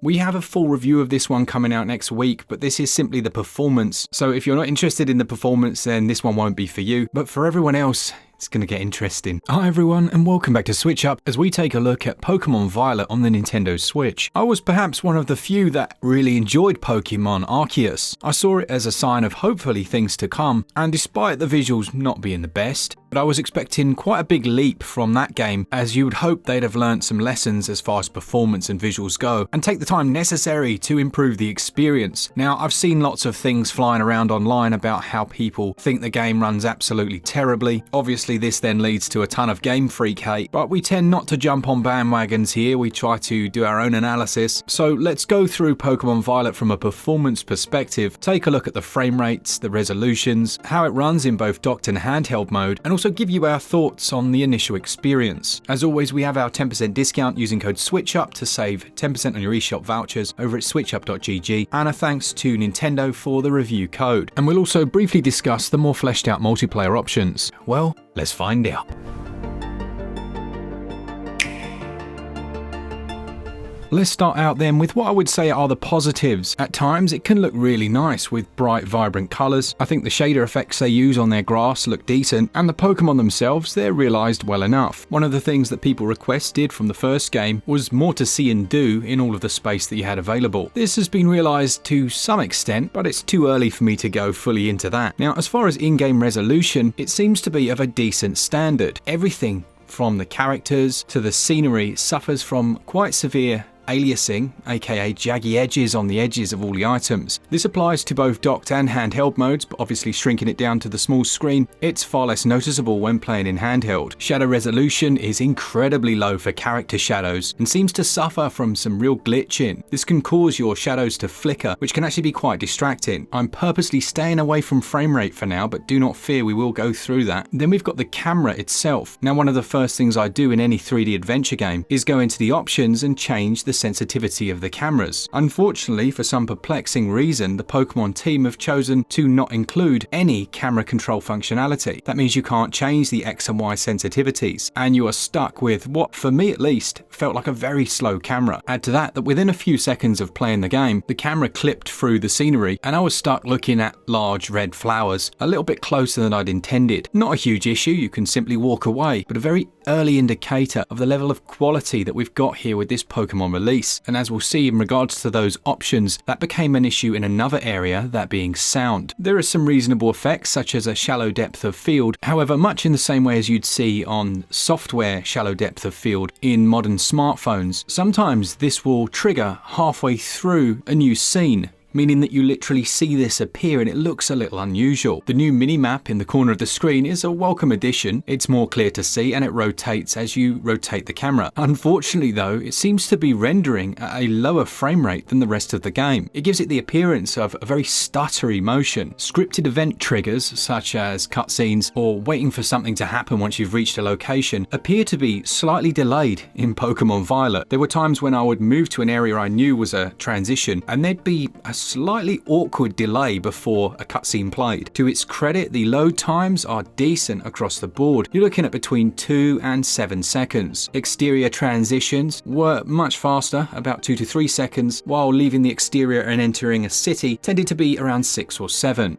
We have a full review of this one coming out next week, but this is simply the performance. So if you're not interested in the performance, then this one won't be for you. But for everyone else, it's going to get interesting. Hi everyone, and welcome back to SwitchUp as we take a look at Pokémon Violet on the Nintendo Switch. I was perhaps one of the few that really enjoyed Pokémon Arceus. I saw it as a sign of hopefully things to come, and despite the visuals not being the best, but I was expecting quite a big leap from that game, as you would hope they'd have learnt some lessons as far as performance and visuals go, and take the time necessary to improve the experience. Now, I've seen lots of things flying around online about how people think the game runs absolutely terribly. Obviously, this then leads to a ton of Game Freak hate, but we tend not to jump on bandwagons here. We try to do our own analysis. So let's go through Pokémon Violet from a performance perspective, take a look at the frame rates, the resolutions, how it runs in both docked and handheld mode, and also give you our thoughts on the initial experience. As always, we have our 10% discount using code SwitchUp to save 10% on your eShop vouchers over at switchup.gg, and a thanks to Nintendo for the review code. And we'll also briefly discuss the more fleshed out multiplayer options. Well, let's find out. Let's start out then with what I would say are the positives. At times it can look really nice with bright, vibrant colours. I think the shader effects they use on their grass look decent, and the Pokemon themselves, they're realised well enough. One of the things that people requested from the first game was more to see and do in all of the space that you had available. This has been realised to some extent, but it's too early for me to go fully into that. Now, as far as in-game resolution, it seems to be of a decent standard. Everything from the characters to the scenery suffers from quite severe aliasing, aka jaggy edges on the edges of all the items. This applies to both docked and handheld modes, but obviously shrinking it down to the small screen, it's far less noticeable when playing in handheld. Shadow resolution is incredibly low for character shadows and seems to suffer from some real glitching. This can cause your shadows to flicker, which can actually be quite distracting. I'm purposely staying away from frame rate for now, but do not fear, we will go through that. Then we've got the camera itself. Now, one of the first things I do in any 3D adventure game is go into the options and change the sensitivity of the cameras. Unfortunately, for some perplexing reason, the Pokemon team have chosen to not include any camera control functionality. That means you can't change the X and Y sensitivities, and you are stuck with what, for me at least, felt like a very slow camera. Add to that within a few seconds of playing the game, the camera clipped through the scenery, and I was stuck looking at large red flowers a little bit closer than I'd intended. Not a huge issue, you can simply walk away, but a very early indicator of the level of quality that we've got here with this Pokemon release. And as we'll see in regards to those options, that became an issue in another area, that being sound. There are some reasonable effects such as a shallow depth of field, however much in the same way as you'd see on software shallow depth of field in modern smartphones. Sometimes this will trigger halfway through a new scene, meaning that you literally see this appear and it looks a little unusual. The new Minimap in the corner of the screen is a welcome addition. It's more clear to see and it rotates as you rotate the camera. Unfortunately though, it seems to be rendering at a lower frame rate than the rest of the game. It gives it the appearance of a very stuttery motion. Scripted event triggers such as cutscenes or waiting for something to happen once you've reached a location appear to be slightly delayed in Pokemon Violet. There were times when I would move to an area I knew was a transition and there'd be a slightly awkward delay before a cutscene played. To its credit, the load times are decent across the board. You're looking at between 2 and 7 seconds. Exterior transitions were much faster, about 2 to 3 seconds, while leaving the exterior and entering a city tended to be around 6 or 7.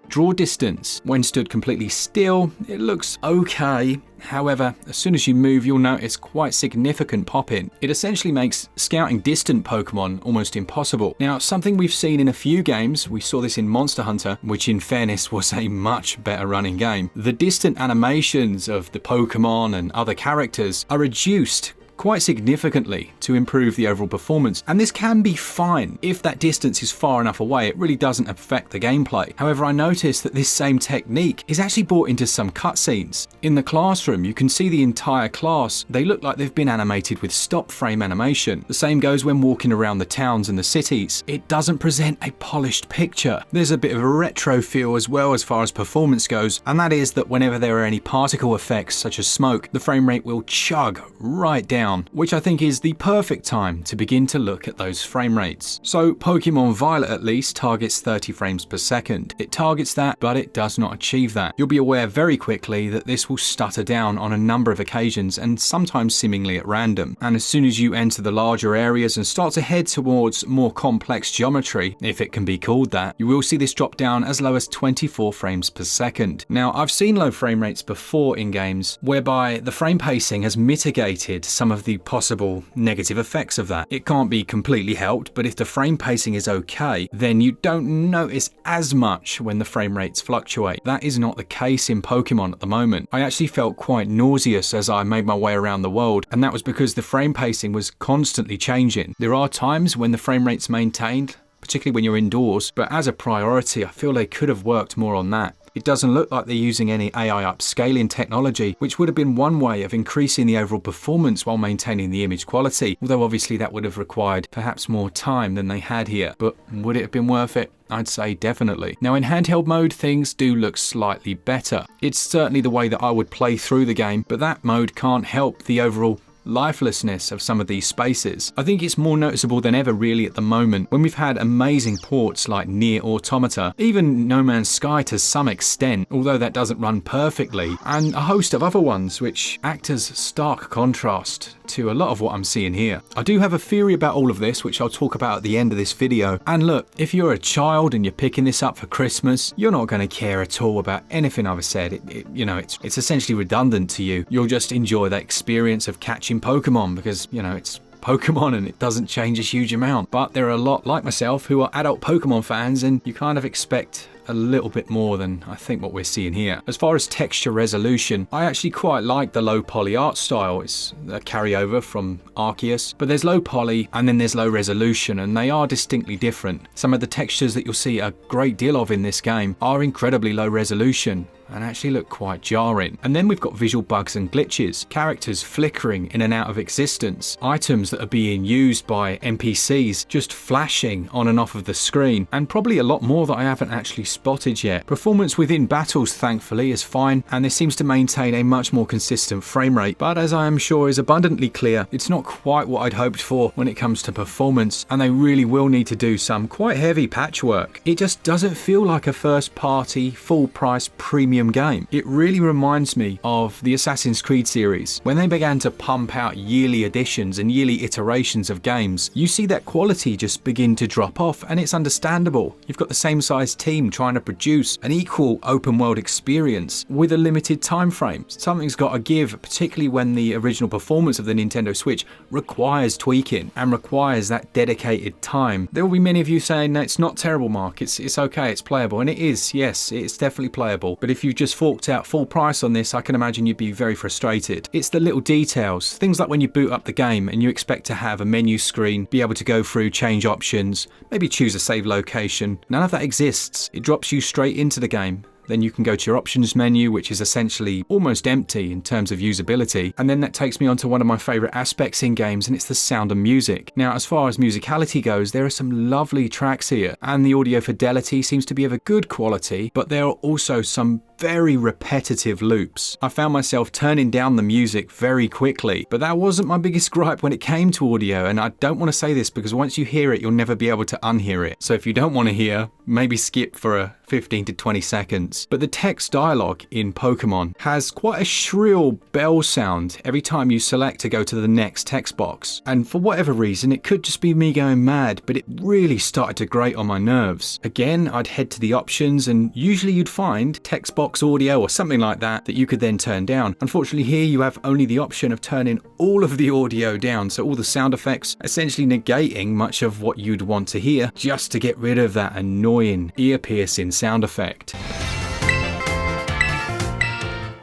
Draw distance. When stood completely still, it looks okay. However, as soon as you move, you'll notice quite significant pop-in. It essentially makes scouting distant Pokemon almost impossible. Now, something we've seen in a few games, we saw this in Monster Hunter, which in fairness was a much better running game. The distant animations of the Pokemon and other characters are reduced quite significantly to improve the overall performance, and this can be fine. If that distance is far enough away, it really doesn't affect the gameplay. However, I noticed that this same technique is actually brought into some cutscenes. In the classroom, you can see the entire class. They look like they've been animated with stop frame animation. The same goes when walking around the towns and the cities. It doesn't present a polished picture. There's a bit of a retro feel as well as far as performance goes, and that is that whenever there are any particle effects such as smoke, the frame rate will chug right down down, which I think is the perfect time to begin to look at those frame rates. So Pokemon Violet at least targets 30 frames per second. It targets that, but it does not achieve that. You'll be aware very quickly that this will stutter down on a number of occasions and sometimes seemingly at random. And as soon as you enter the larger areas and start to head towards more complex geometry, if it can be called that, you will see this drop down as low as 24 frames per second. Now, I've seen low frame rates before in games whereby the frame pacing has mitigated some of the possible negative effects of that. It can't be completely helped, but if the frame pacing is okay, then you don't notice as much when the frame rates fluctuate. That is not the case in Pokemon at the moment. I actually felt quite nauseous as I made my way around the world, and that was because the frame pacing was constantly changing. There are times when the frame rate's maintained, particularly when you're indoors, but as a priority, I feel they could have worked more on that. It doesn't look like they're using any AI upscaling technology, which would have been one way of increasing the overall performance while maintaining the image quality, although obviously that would have required perhaps more time than they had here. But would it have been worth it? I'd say definitely. Now in handheld mode, things do look slightly better. It's certainly the way that I would play through the game, but that mode can't help the overall lifelessness of some of these spaces. I think it's more noticeable than ever really at the moment when we've had amazing ports like Nier Automata, even No Man's Sky to some extent, although that doesn't run perfectly, and a host of other ones which act as stark contrast to a lot of what I'm seeing here. I do have a theory about all of this, which I'll talk about at the end of this video. And look, if you're a child and you're picking this up for Christmas, you're not going to care at all about anything I've said. It's essentially redundant to you. You'll just enjoy that experience of catching Pokemon because, it's Pokemon and it doesn't change a huge amount. But there are a lot like myself who are adult Pokemon fans, and you kind of expect a little bit more than I think what we're seeing here. As far as texture resolution, I actually quite like the low poly art style. It's a carryover from Arceus, but there's low poly and then there's low resolution, and they are distinctly different. Some of the textures that you'll see a great deal of in this game are incredibly low resolution and actually look quite jarring. And then we've got visual bugs and glitches, characters flickering in and out of existence, items that are being used by NPCs just flashing on and off of the screen, and probably a lot more that I haven't actually spotted yet. Performance within battles thankfully is fine, and this seems to maintain a much more consistent frame rate, but as I am sure is abundantly clear, it's not quite what I'd hoped for when it comes to performance, and they really will need to do some quite heavy patchwork. It just doesn't feel like a first party, full price premium game. It really reminds me of the Assassin's Creed series. When they began to pump out yearly editions and yearly iterations of games, you see that quality just begin to drop off, and it's understandable. You've got the same size team trying to produce an equal open world experience with a limited time frame. Something's got to give, particularly when the original performance of the Nintendo Switch requires tweaking and requires that dedicated time. There will be many of you saying, no, it's not terrible, Mark, it's okay, it's playable, and it is, yes, it's definitely playable, but if you just forked out full price on this, I can imagine you'd be very frustrated. It's the little details, things like when you boot up the game and you expect to have a menu screen, be able to go through, change options, maybe choose a save location. None of that exists. It drops you straight into the game. Then you can go to your options menu, which is essentially almost empty in terms of usability. And then that takes me on to one of my favorite aspects in games, and it's the sound and music. Now, as far as musicality goes, there are some lovely tracks here, and the audio fidelity seems to be of a good quality, but there are also some very repetitive loops. I found myself turning down the music very quickly, but that wasn't my biggest gripe when it came to audio, and I don't want to say this because once you hear it, you'll never be able to unhear it. So if you don't want to hear, maybe skip for a 15 to 20 seconds. But the text dialogue in Pokemon has quite a shrill bell sound every time you select to go to the next text box. And for whatever reason, it could just be me going mad, but it really started to grate on my nerves. Again, I'd head to the options, and usually you'd find text box audio or something like that you could then turn down. Unfortunately here you have only the option of turning all of the audio down, so all the sound effects, essentially negating much of what you'd want to hear, just to get rid of that annoying ear-piercing sound effect.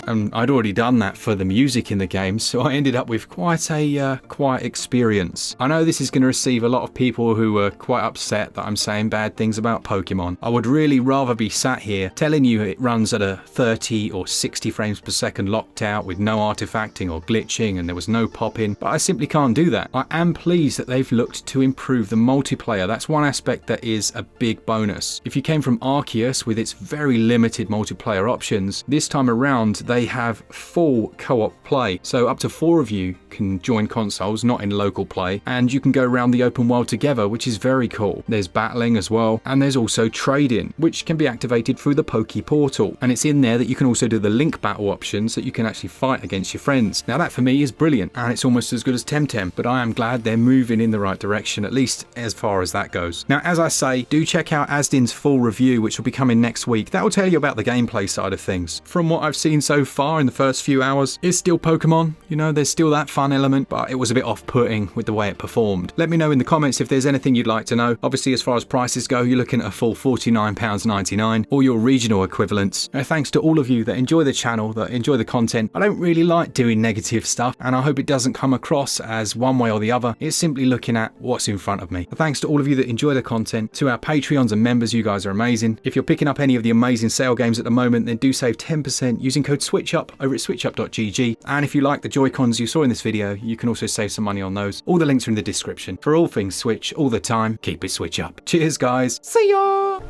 And I'd already done that for the music in the game, so I ended up with quite a quiet experience. I know this is going to receive a lot of people who are quite upset that I'm saying bad things about Pokemon. I would really rather be sat here telling you it runs at a 30 or 60 frames per second locked out with no artifacting or glitching and there was no popping, but I simply can't do that. I am pleased that they've looked to improve the multiplayer. That's one aspect that is a big bonus. If you came from Arceus with its very limited multiplayer options, this time around they they have full co-op play. So up to 4 of you can join consoles, not in local play, and you can go around the open world together, which is very cool. There's battling as well, and there's also trading, which can be activated through the Poke Portal. And it's in there that you can also do the link battle options, so you can actually fight against your friends. Now that for me is brilliant, and it's almost as good as Temtem, but I am glad they're moving in the right direction, at least as far as that goes. Now, as I say, do check out Asdin's full review, which will be coming next week. That will tell you about the gameplay side of things. From what I've seen so far in the first few hours, it's still Pokemon. You know, there's still that fun element, but it was a bit off-putting with the way it performed. Let me know in the comments if there's anything you'd like to know. Obviously, as far as prices go, you're looking at a full £49.99, or your regional equivalents. Thanks to all of you that enjoy the channel, that enjoy the content. I don't really like doing negative stuff, and I hope it doesn't come across as one way or the other. It's simply looking at what's in front of me. Thanks to all of you that enjoy the content, to our Patreons and members, you guys are amazing. If you're picking up any of the amazing sale games at the moment, then do save 10% using code SwitchUp over at switchup.gg. And if you like the joycons you saw in this video, you can also save some money on those. All the links are in the description. For all things Switch, all the time, keep it Switch up. Cheers guys. See ya!